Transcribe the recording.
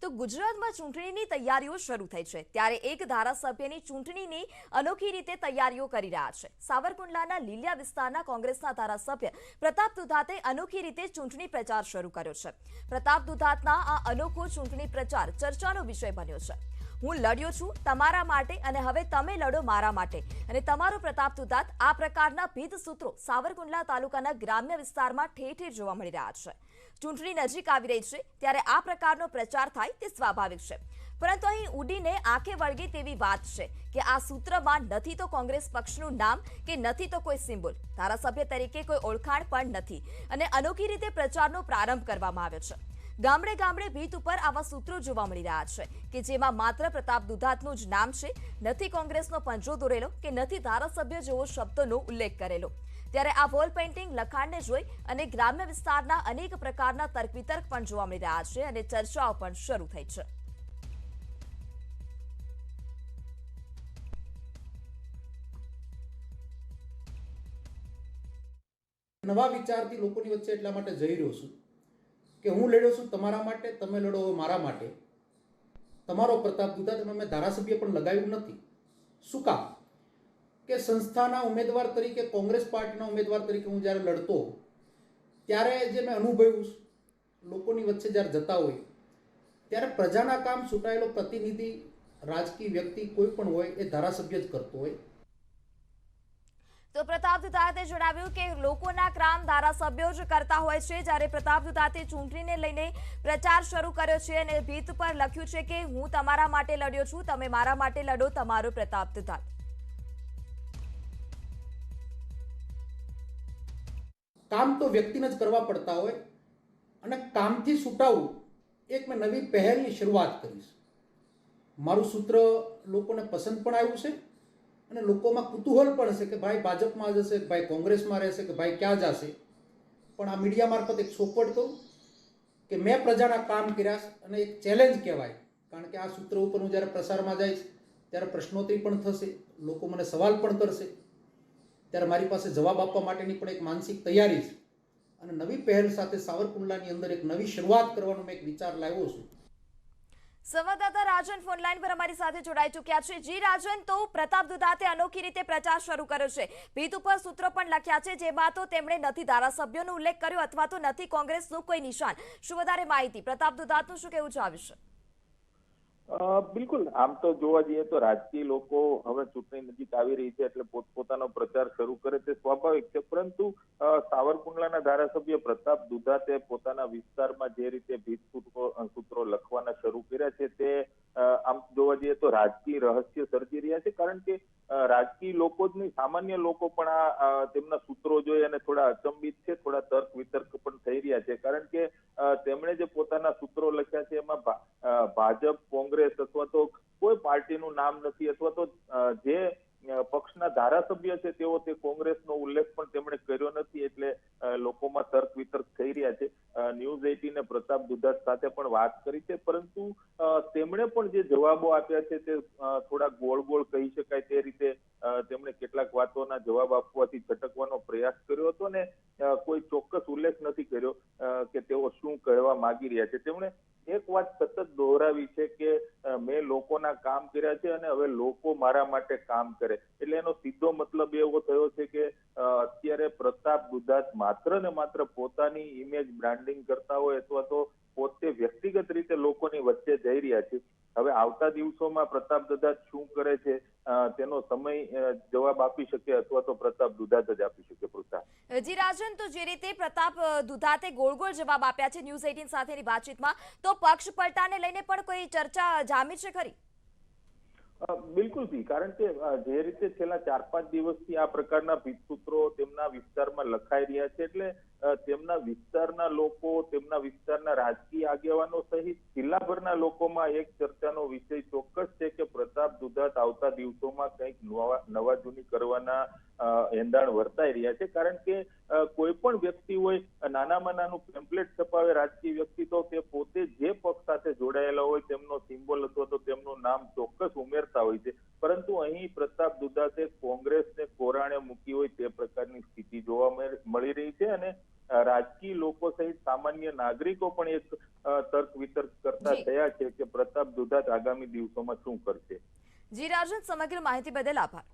તો ગુજરાતમાં ચૂંટણીની તૈયારીઓ શરૂ થઈ છે ત્યારે એક ધારાસભ્યની ચૂંટણીની અનોખી રીતે તૈયારીઓ કરી રહ્યા છે। સાવરકુંડલાના લીલિયા વિસ્તારના કોંગ્રેસના ધારાસભ્ય પ્રતાપ દુધાતે અનોખી રીતે ચૂંટણી પ્રચાર શરૂ કર્યો છે। પ્રતાપ દુધાતના આ અનોખો ચૂંટણી પ્રચાર ચર્ચાનો વિષય બન્યો છે। હું લડ્યો છું તમારા માટે અને હવે તમે લડો મારા માટે અને તમારો પ્રતાપ દુધાત આ પ્રકારના ભીત સૂત્રો સાવરકુંડલા તાલુકાના ગ્રામ્ય વિસ્તારમાં ઠેર ઠેર જોવા મળી રહ્યા છે। ચૂંટણી નજીક આવી રહી છે ત્યારે આ પ્રકારનો પ્રચાર થાય તે સ્વાભાવિક છે, પરંતુ અહીં ઉડીને આંખે વળગે તેવી વાત છે કે આ સૂત્રમાં નથી તો કોંગ્રેસ પક્ષનું નામ કે નથી તો કોઈ સિમ્બોલ, ધારાસભ્ય તરીકે કોઈ ઓળખાણ પણ નથી અને અનોખી રીતે પ્રચારનો પ્રારંભ કરવામાં આવ્યો છે। ગામડે ગામડે ભીત ઉપર આવા સૂત્રો જોવા મળી રહ્યા છે કે જેમાં માત્ર પ્રતાપ દુધાતનું જ નામ છે, નથી કોંગ્રેસનો પંજો દોરેલો કે નથી ધારાસભ્ય જેવો શબ્દોનો ઉલ્લેખ કરેલો। ત્યારે આ વોલ પેઇન્ટિંગ લખાણને જોઈ અને ગ્રામ્ય વિસ્તારના અનેક પ્રકારના તર્ક વિતર્ક પણ જોવા મળી રહ્યા છે અને ચર્ચાઓ પણ શરૂ થઈ છે। નવા વિચારથી લોકોની વચ્ચે એટલા માટે જઈ રહ્યો છું કે હું લડ્યો છું તમારા માટે, તમે લડો મારા માટે। તમારો પ્રતાપ દુધાત મેં ધારાસભ્ય પણ લગાવ્યું નથી। શું કામ કે સંસ્થાના ઉમેદવાર તરીકે, કોંગ્રેસ પાર્ટીના ઉમેદવાર તરીકે હું જ્યારે લડતો ત્યારે જે મેં અનુભવ્યું, લોકોની વચ્ચે જ્યારે જતા હોય ત્યારે પ્રજાના કામ ચૂંટાયેલો પ્રતિનિધિ, રાજકીય વ્યક્તિ કોઈ પણ હોય એ ધારાસભ્ય જ કરતો હોય। તો પ્રતાપ દુધાતે જણાવ્યું કે લોકોના કામ ધારાસભ્યો જ કરતા હોય છે। જ્યારે પ્રતાપ દુધાતે ચૂંટણીને લઈને પ્રચાર શરૂ કર્યો છે અને ભીત પર લખ્યું છે કે હું તમારા માટે લડ્યો છું, તમે મારા માટે લડો, તમારો પ્રતાપ દુધાત। કામ તો વ્યક્તિને જ કરવા પડતા હોય અને કામથી છૂટાવું એક મેં નવી પહેલની શરૂઆત કરીશ। મારું સૂત્ર લોકોને પસંદ પણ આવ્યું છે અને લોકોમાં કુતૂહલ પણ હશે કે ભાઈ ભાજપમાં જશે, કે ભાઈ કોંગ્રેસમાં રહેશે, કે ભાઈ ક્યાં જશે। પણ આ મીડિયા મારફત એક સોપટ કહું કે મેં પ્રજાના કામ કર્યા અને એક ચેલેન્જ કહેવાય, કારણ કે આ સૂત્ર ઉપર હું જ્યારે પ્રસારમાં જઈશ ત્યારે પ્રશ્નોત્તરી પણ થશે, લોકો મને સવાલ પણ કરશે, ત્યારે મારી પાસે જવાબ આપવા માટેની પણ એક માનસિક તૈયારી છે અને નવી પહેલ સાથે સાવરકુંડલાની અંદર એક નવી શરૂઆત કરવાનો મેં એક વિચાર લાવ્યો છું। સંવાદદાતા રાજન ફોનલાઈન પર અમારી સાથે જોડાઈ ચૂક્યા છે। જી રાજન, તો પ્રતાપ દુધાતે અનોખી રીતે પ્રચાર શરૂ કર્યો છે, ભીત ઉપર સૂત્રો પણ લખ્યા છે જેમાં તો તેમણે નથી ધારાસભ્યોનો ઉલ્લેખ કર્યો અથવા તો નથી કોંગ્રેસનું કોઈ નિશાન। શું વધારે માહિતી પ્રતાપ દુધાતનું શું કહેવું છે આ વિશે? બિલકુલ, આમ તો જોવા જઈએ તો રાજકીય લોકો હવે ચૂંટણી નજીક આવી રહી છે એટલે પોતપોતાનો પ્રચાર શરૂ કરે તે સ્વાભાવિક છે, પરંતુ સાવરકુંડલાના ધારાસભ્ય પ્રતાપ દુધાતે પોતાના વિસ્તારમાં જે રીતે ભીત સૂત્રો લખવાના શરૂ કર્યા છે તે આમ જોવા જઈએ તો રાજકીય રહસ્ય સર્જી રહ્યા છે, કારણ કે રાજકીય લોકો જ નહીં, સામાન્ય લોકો પણ આ તેમના સૂત્રો જોઈ અને થોડા અચંબિત છે, થોડા તર્ક વિતર્ક પણ થઈ રહ્યા છે, કારણ કે તેમણે જે પોતાના સૂત્રો લખ્યા છે એમાં ભાજપ, કોંગ્રેસ અથવા તો કોઈ પાર્ટીનું નામ નથી અથવા તો જે પક્ષના ધારાસભ્ય છે તેઓ તે કોંગ્રેસનો ઉલ્લેખ પણ તેમણે કર્યો નથી, એટલે લોકોમાં તર્ક વિતર્ક થઈ રહ્યા છે। ન્યૂઝ 18 પ્રતાપ દુધાત સાથે પણ વાત કરી છે, પરંતુ તેમણે પણ જે જવાબો આપ્યા છે તે થોડા ગોળ કહી શકાય તે રીતે તેમણે કેટલાક વાતોના જવાબ આપવાથી છટકવાનો પ્રયાસ કર્યો હતો ને કોઈ ચોક્કસ ઉલ્લેખ નથી કર્યો કે તેઓ શું કહેવા માંગી રહ્યા છે। તેમણે એક વાત સતત દોહરાવી છે કે મેં લોકોના કામ કર્યા છે અને હવે લોકો મારા માટે કામ કરે, એટલે એનો સીધો મતલબ એવો થયો છે કે અત્યારે પ્રતાપ દુધાત માત્ર ને માત્ર પોતાની ઇમેજ બ્રાન્ડિંગ કરતા હોય અથવા તો પોતે વ્યક્તિગત રીતે લોકોની વચ્ચે જઈ રહ્યા છે। હવે આવતા દિવસોમાં પ્રતાપ દુધાત શું કરે છે તેનો સમય જવાબ આપી શકે અથવા તો પ્રતાપ દુધાત જ આપી શકે। જી રાજન, તો જે રીતે પ્રતાપ દુધાતે ગોળ જવાબ આપ્યા છે ન્યૂઝ 18 સાથેની વાતચીતમાં, તો પક્ષ પલટાને લઈને પણ કોઈ ચર્ચા જામી છે ખરી? બિલકુલ થી, કારણ કે જે રીતે છેલ્લા 4-5 દિવસથી આ પ્રકારના ભીત સૂત્રો તેમના વિસ્તારમાં લખાઈ રહ્યા છે, એટલે તેમના વિસ્તારના લોકો, તેમના વિસ્તારના રાજકીય આગેવાનો સહિત જિલ્લાભરના લોકોમાં એક ચર્ચાનો વિષય ચોક્કસ છે કે પ્રતાપ દુધાત આવતા દિવસોમાં કંઈક નવા જૂની કરવાના એંધાણ વર્તાઈ રહ્યા છે, કારણ કે કોઈ પણ વ્યક્તિ હોય, નાનામાં નાનું પેમ્પલેટ છપાવે રાજકીય વ્યક્તિ, તો તે પોતે જે પક્ષ સાથે જોડાયેલા હોય તેમનો સિમ્બોલ અથવા તો તેમનું નામ ચોક્કસ ઉમેરતા હોય છે, પરંતુ અહીં પ્રતાપ દુધાતે કોંગ્રેસને કોરાણે મૂકી હોય તે પ્રકારની સ્થિતિ જોવા મળી રહી છે અને રાજકીય લોકો સહિત સામાન્ય નાગરિકો પણ એક તર્ક વિતર્ક કરતા થયા થયા છે કે પ્રતાપ દુધાત આગામી દિવસોમાં શું કરશે. જી રાજન, સમગ્ર માહિતી બદલ આભાર.